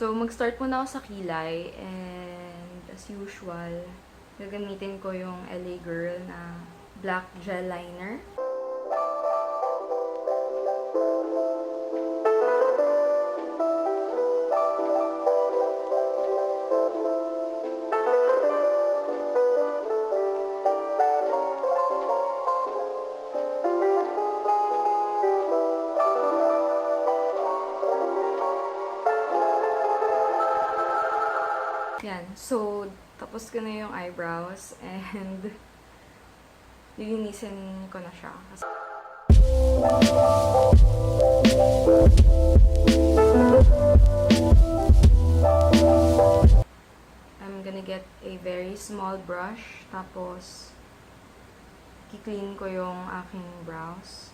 So, mag-start muna ako sa kilay. And, as usual, gagamitin ko yung LA Girl na black gel liner. Yan. So, tapos ko na yung eyebrows and lilinisin ko na siya. I'm gonna get a very small brush. Tapos, ki-clean ko yung aking brows.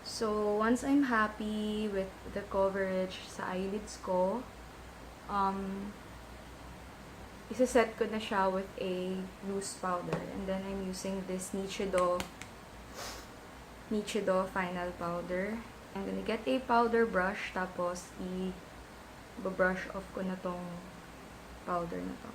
So, once I'm happy with the coverage sa eyelids ko, isa-set ko na siya with a loose powder. And then, I'm using this Nichido final powder. I'm gonna get a powder brush, tapos i-brush off ko na tong powder na to.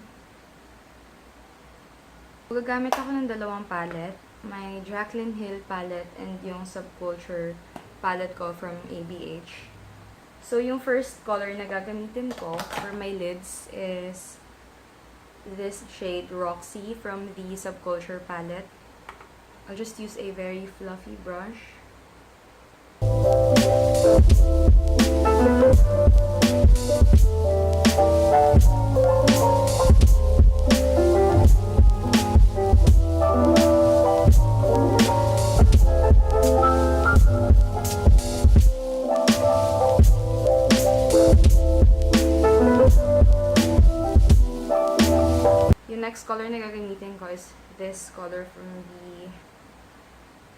Gagamit ako ng dalawang palette. My Jaclyn Hill palette and yung Subculture palette ko from ABH. So, yung first color na gagamitin ko for my lids is this shade Roxy from the Subculture palette. I'll just use a very fluffy brush. Yung next color na gagamitin ko is this color from the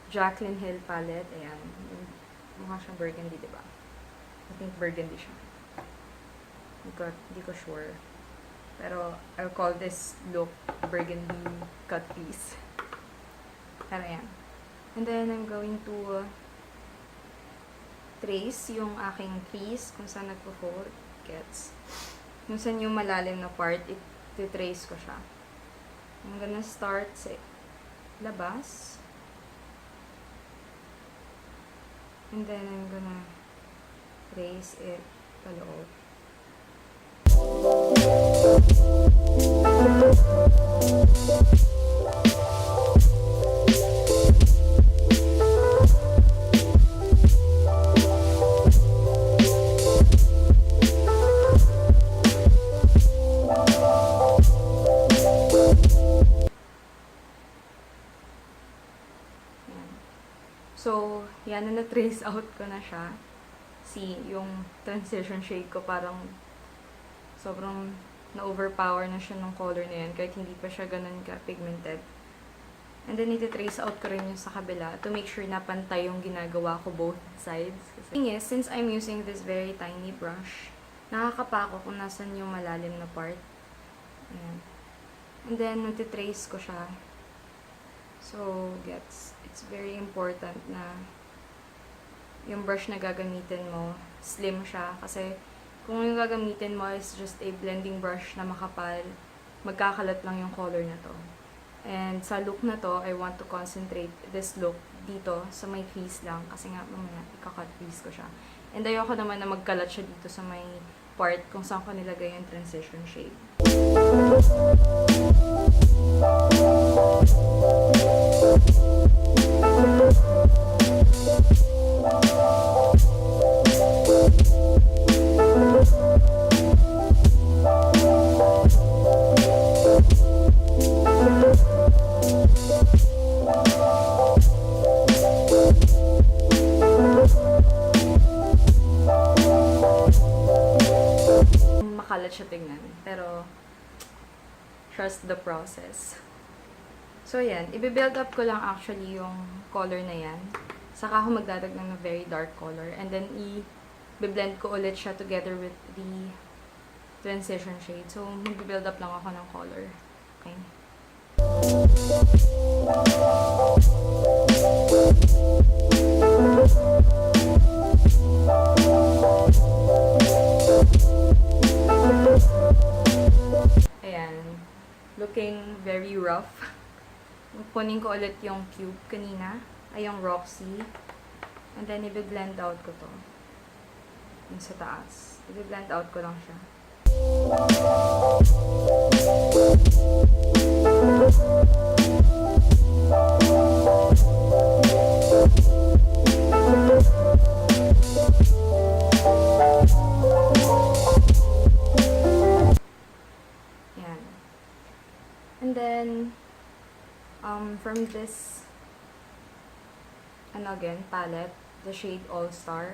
Jaclyn Hill palette. Ayan. Mukha siyang burgundy, diba? I think burgundy siya. Hindi ko sure. Pero, I'll call this look burgundy cut crease. Pero, ayan. And then, I'm going to trace yung aking crease kung saan nagpo-fold. Gets. Kung saan yung malalim na part, iti-trace ko siya. I'm gonna start sa labas. And then, I'm gonna trace it paloob. So, yan na na-trace out ko na siya. See, yung transition shade ko parang sobrang na-overpower na siya ng color na yan kahit hindi pa siya ganun ka-pigmented. And then, iti-trace out ko rin yung sa kabila to make sure na pantay yung ginagawa ko both sides. The thing is, since I'm using this very tiny brush, nakakapa ko kung nasan yung malalim na part. Ayan. And then, iti-trace ko siya. So, it's very important na yung brush na gagamitin mo, slim siya. Kasi, kung yung gagamitin mo is just a blending brush na makapal, magkakalat lang yung color na to. And sa look na to, I want to concentrate this look dito sa may crease lang. Kasi nga, mamaya, ika-cut crease ko siya. And ayoko naman na magkalat siya dito sa may part kung saan ko nilagay yung transition shade. nakakalat siya tingnan. Pero, trust the process. So, yan. Ibe-build up ko lang actually yung color na yan. Saka ako magdadagdag ng very dark color. And then, i-blend ko ulit siya together with the transition shade. So, mag-build up lang ako ng color. Okay? Ayan. Looking very rough. Kunin ko ulit yung cube kanina. Ay, yung Roxy. And then, i-blend out ko to. Yung sa taas. I-blend out ko lang siya. Yan. And then, from this, again, palette, the shade All Star.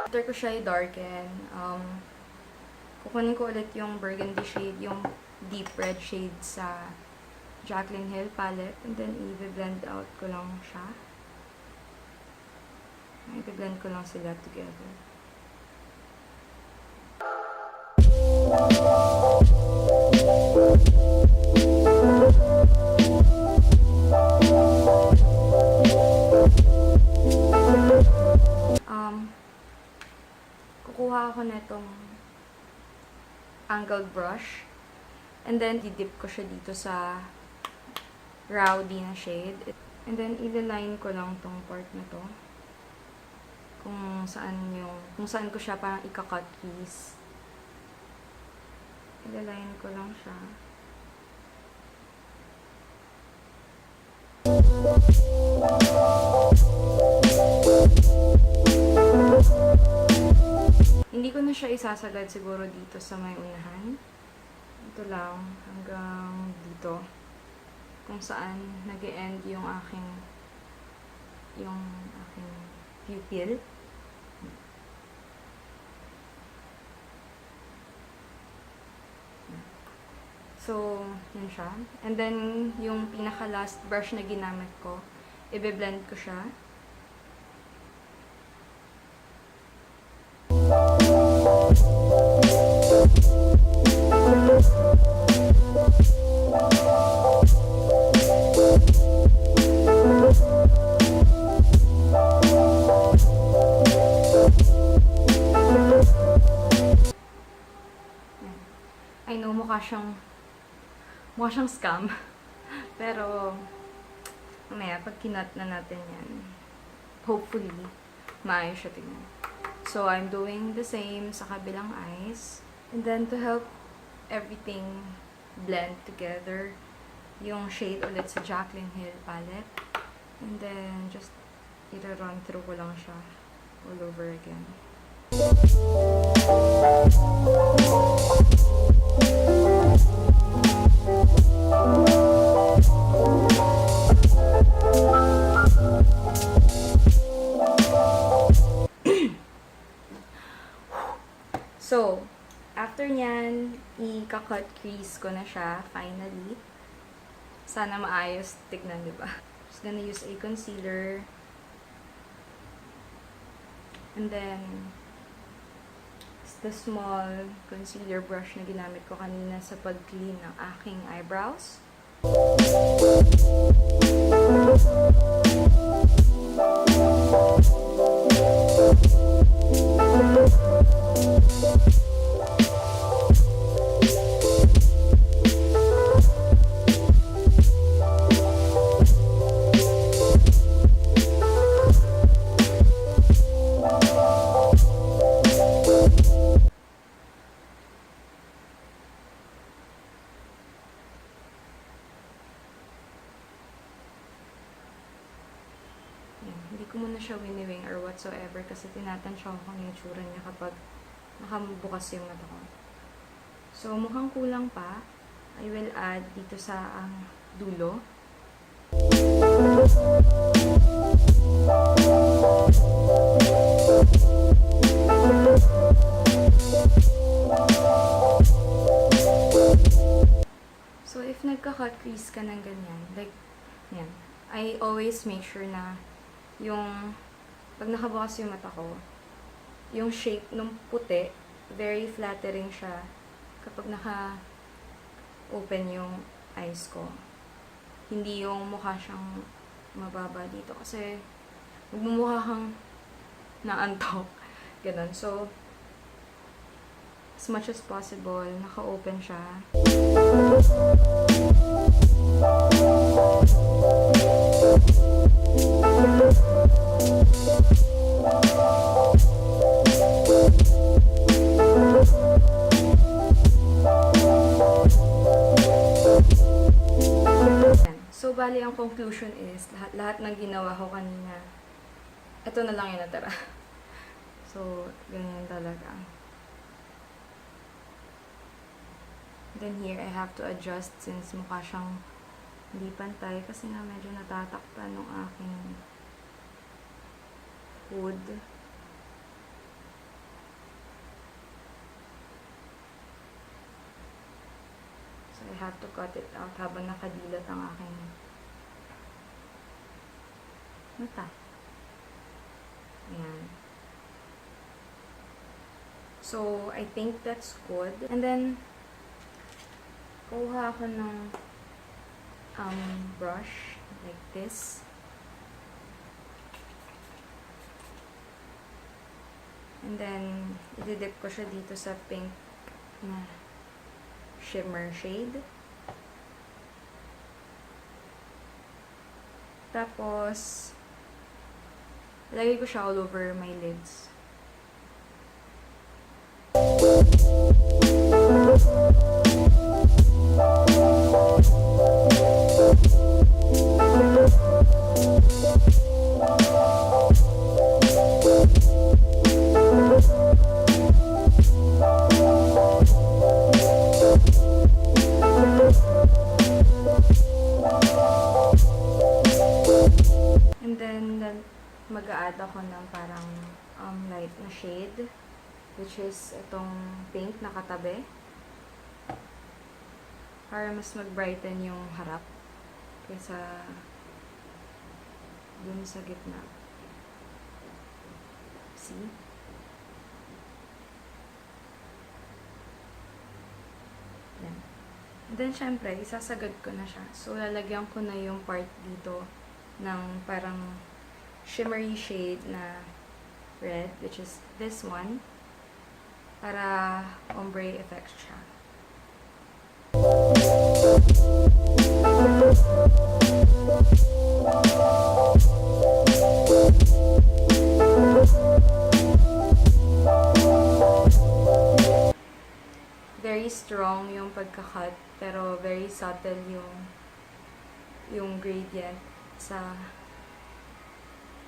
After ko siya i-darken, kukunin ko ulit yung Burgundy shade, yung deep red shade sa Jaclyn palette, and then i-blend out ko lang siya. I-blend ko lang sila together. Kukuha ako na itong angled brush. And then, didip ko siya dito sa rowdy na shade. And then, i-line ko lang tong part na to. Kung saan ko siya parang ika-cut crease. I-line ko lang siya. Hindi ko na siya isasagad siguro dito sa may unahan. Ito lang, hanggang dito. Kung saan nag-e-end yung aking pupil. So, yun siya. And then, yung pinaka-last brush na ginamit ko, i-blend ko siya. I know, mukha siyang scam. Pero, mamaya, pag kinat na natin yan, hopefully, maayos siya tingnan. So, I'm doing the same sa kabilang eyes. And then, to help everything blend together, yung shade ulit sa Jaclyn palette. And then, just i-run through ko lang siya all over again. So, after nyan, i-cut crease ko na siya, finally. Sana maayos tignan, diba? Just gonna use a concealer. And then, the small concealer brush na ginamit ko kanina sa pag-clean ng aking eyebrows. Ayan. Hindi ko muna siya winiwing or whatsoever kasi tinatansya ko kung yung tsura niya kapag nakabukas yung mata ko. So, mukhang kulang pa. I will add dito sa dulo. So, if nagka-cut crease ka ng ganyan, like, yan, I always make sure na yung, pag nakabukas yung mata ko, yung shape ng puti, very flattering siya kapag naka-open yung eyes ko. Hindi yung mukha siyang mababa dito kasi magmumukha kang naantok. Ganun. So, as much as possible, naka-open siya. So, bali, ang conclusion is, lahat ng ginawa ko kanina, ito na lang yung natira. So, ganyan talaga. Then here, I have to adjust since mukha siyang hindi pantay kasi nga medyo natatakpan ng aking hood. So, I have to cut it out habang nakadilat ang aking mata. Ayan. So, I think that's good. And then, kuha ako ng brush like this. And then, i-dip ko siya dito sa pink na shimmer shade. Tapos, lagay ko siya all over my lids. Mag-a-add ako ng parang light na shade, which is itong pink na katabi, para mas mag-brighten yung harap kaysa dun sa gitna. See? Yan. And then, syempre, isasagad ko na siya. So, lalagyan ko na yung part dito ng parang shimmery shade na red, which is this one, para ombre effect siya. Very strong yung pagka-cut, pero very subtle yung gradient sa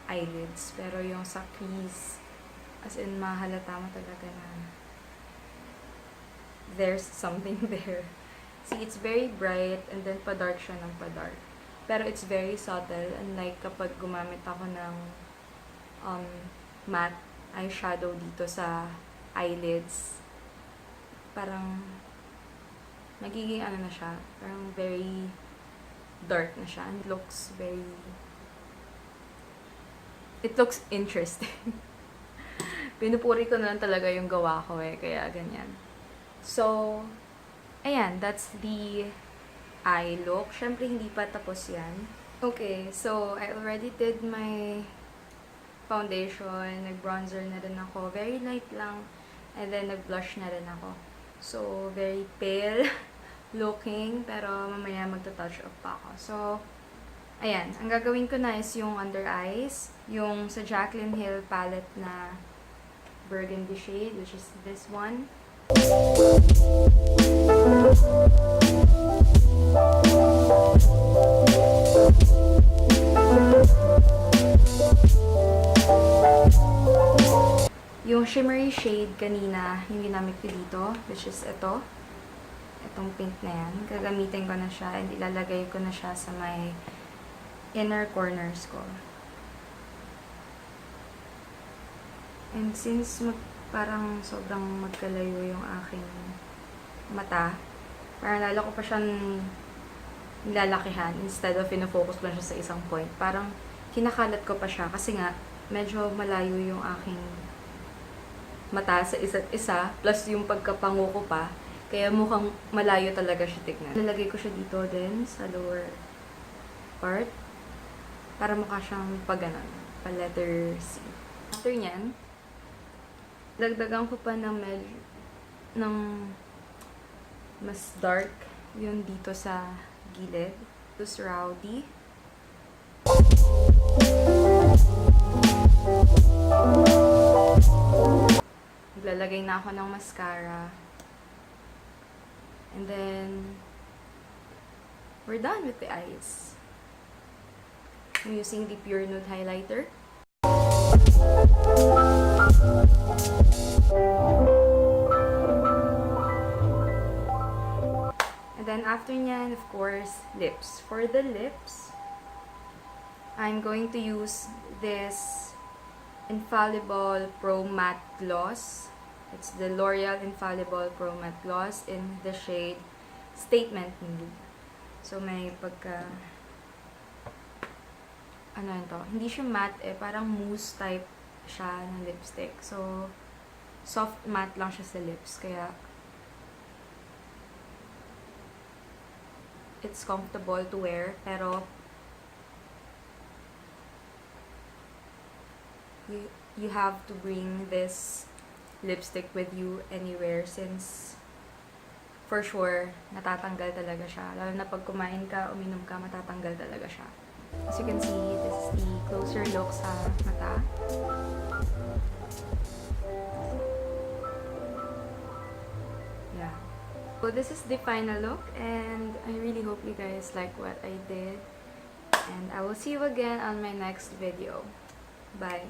eyelids. Pero yung sa crease, as in, mahalata mo talaga na there's something there. See, it's very bright, and then pa-dark siya ng pa-dark. Pero it's very subtle, unlike kapag gumamit ako ng matte eyeshadow dito sa eyelids. Parang, nagiging ano na siya, parang very dark na siya, and it looks interesting. Pinupuri ko na lang talaga yung gawa ko kaya ganyan. So, ayan, that's the eye look. Syempre, hindi pa tapos yan. Okay, so, I already did my foundation. Nag-bronzer na rin ako. Very light lang. And then, nag-blush na rin ako. So, very pale looking. Pero, mamaya magta-touch up pa ako. So, ayan, ang gagawin ko na is yung under eyes, yung sa Jaclyn Hill palette na Burgundy shade, which is this one. shimmery shade kanina, yung ginamit ko dito, which is ito. Itong pink na yan. Gagamitin ko na siya and ilalagay ko na siya sa may inner corners ko. And since parang sobrang magkalayo yung aking mata, parang lalo ko pa siyang nilalakihan instead of focus lang siya sa isang point. Parang kinakalat ko pa siya kasi nga medyo malayo yung aking mata sa isa't isa plus yung pagkapango ko pa. Kaya mukhang malayo talaga siya tignan. Nalagay ko siya dito din sa lower part para mukha siyang pag-ganon, pa letter C. After nyan, dagdagan ko pa ng mas dark yung dito sa gilid. Ito rowdy. Maglalagay na ako ng mascara. And then, we're done with the eyes. I'm using the Pure Nude highlighter. And then after nyan, of course, lips. For the lips, I'm going to use this Infallible Pro Matte Gloss. It's the L'Oreal Infallible Pro Matte Gloss in the shade Statement Nude. So, may pagka... Ano yun to? Hindi siya matte parang mousse type siya ng lipstick. So, soft matte lang siya sa lips. Kaya, it's comfortable to wear. Pero, you have to bring this lipstick with you anywhere since for sure natatanggal talaga siya. Lalo na pag kumain ka, uminom ka, matatanggal talaga siya. As you can see, this is the closer look sa mata. Yeah. So this is the final look and I really hope you guys like what I did. And I will see you again on my next video. Bye!